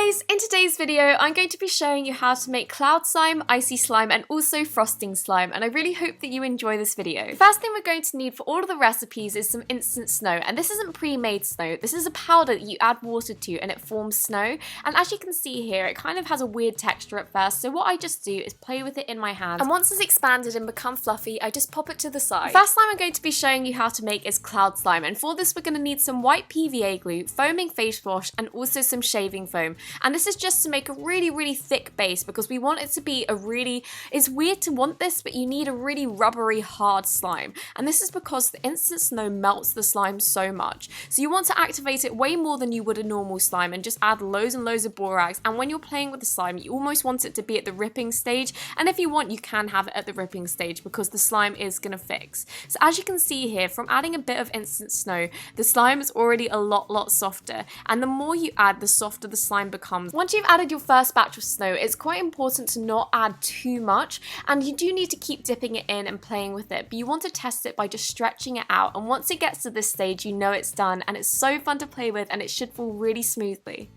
guys, in today's video I'm going to be showing you how to make cloud slime, icy slime and also frosting slime, and I really hope that you enjoy this video. First thing we're going to need for all of the recipes is some instant snow, and this isn't pre-made snow, this is a powder that you add water to and it forms snow, and as you can see here it kind of has a weird texture at first, so what I just do is play with it in my hand, and once it's expanded and become fluffy I just pop it to the side. The first slime I'm going to be showing you how to make is cloud slime, and for this we're going to need some white PVA glue, foaming face wash and also some shaving foam, and this is just to make a really thick base because we want it to be it's weird to want this, but you need a really rubbery hard slime, and this is because the instant snow melts the slime so much, so you want to activate it way more than you would a normal slime and just add loads and loads of borax, and when you're playing with the slime you almost want it to be at the ripping stage, and if you want you can have it at the ripping stage because the slime is going to fix. So as you can see here, from adding a bit of instant snow the slime is already a lot softer, and the more you add the softer the slime becomes. Once you've added your first batch of snow, it's quite important to not add too much, and you do need to keep dipping it in and playing with it, but you want to test it by just stretching it out, and once it gets to this stage you know it's done, and it's so fun to play with and it should fall really smoothly.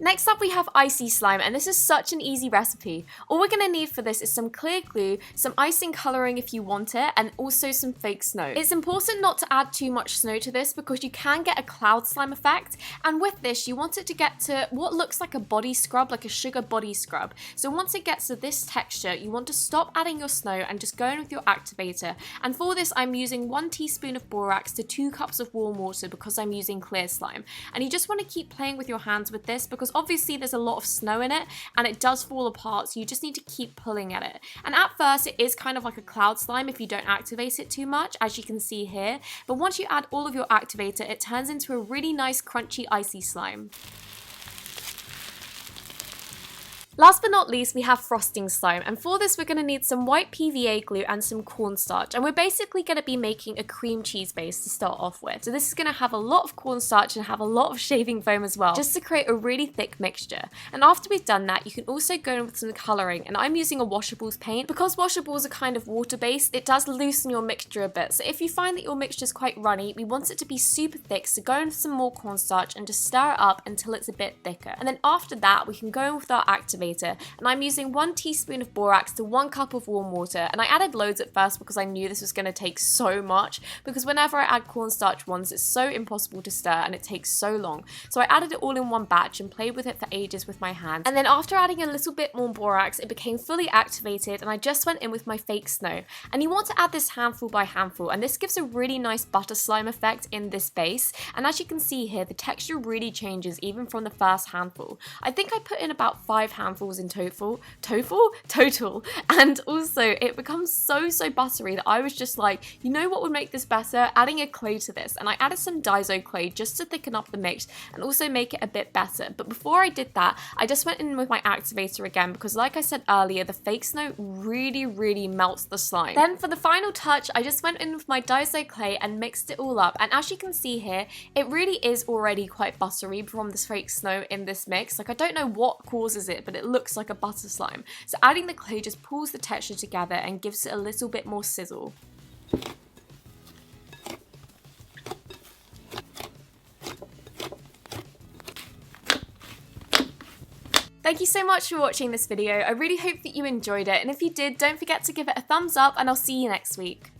Next up we have Icee slime, and this is such an easy recipe. All we're going to need for this is some clear glue, some icing colouring if you want it, and also some fake snow. It's important not to add too much snow to this because you can get a cloud slime effect, and with this you want it to get to what looks like a body scrub, like a sugar body scrub. So once it gets to this texture you want to stop adding your snow and just go in with your activator, and for this I'm using 1 teaspoon of borax to 2 cups of warm water because I'm using clear slime, and you just want to keep playing with your hands with this because obviously there's a lot of snow in it and it does fall apart, so you just need to keep pulling at it. And at first it is kind of like a cloud slime if you don't activate it too much, as you can see here, but once you add all of your activator it turns into a really nice crunchy icy slime. Last but not least, we have frosting slime, and for this we're going to need some white PVA glue and some cornstarch, and we're basically going to be making a cream cheese base to start off with. So this is going to have a lot of cornstarch and have a lot of shaving foam as well, just to create a really thick mixture. And after we've done that, you can also go in with some colouring, and I'm using a washables paint. Because washables are kind of water-based, it does loosen your mixture a bit, so if you find that your mixture is quite runny, we want it to be super thick, so go in with some more cornstarch and just stir it up until it's a bit thicker. And then after that, we can go in with our activator, and I'm using 1 teaspoon of borax to 1 cup of warm water, and I added loads at first because I knew this was going to take so much, because whenever I add cornstarch once it's so impossible to stir and it takes so long, so I added it all in one batch and played with it for ages with my hands. And then after adding a little bit more borax it became fully activated, and I just went in with my fake snow, and you want to add this handful by handful, and this gives a really nice butter slime effect in this base, and as you can see here the texture really changes even from the first handful. I think I put in about 5 handfuls in total, and also it becomes so buttery that I was just like, you know what would make this better? Adding a clay to this, and I added some Daiso clay just to thicken up the mix and also make it a bit better. But before I did that I just went in with my activator again because, like I said earlier, the fake snow really melts the slime. Then for the final touch I just went in with my Daiso clay and mixed it all up, and as you can see here it really is already quite buttery from this fake snow in this mix. Like, I don't know what causes it, but it looks like a butter slime. So adding the clay just pulls the texture together and gives it a little bit more sizzle. Thank you so much for watching this video. I really hope that you enjoyed it, and if you did, don't forget to give it a thumbs up, and I'll see you next week.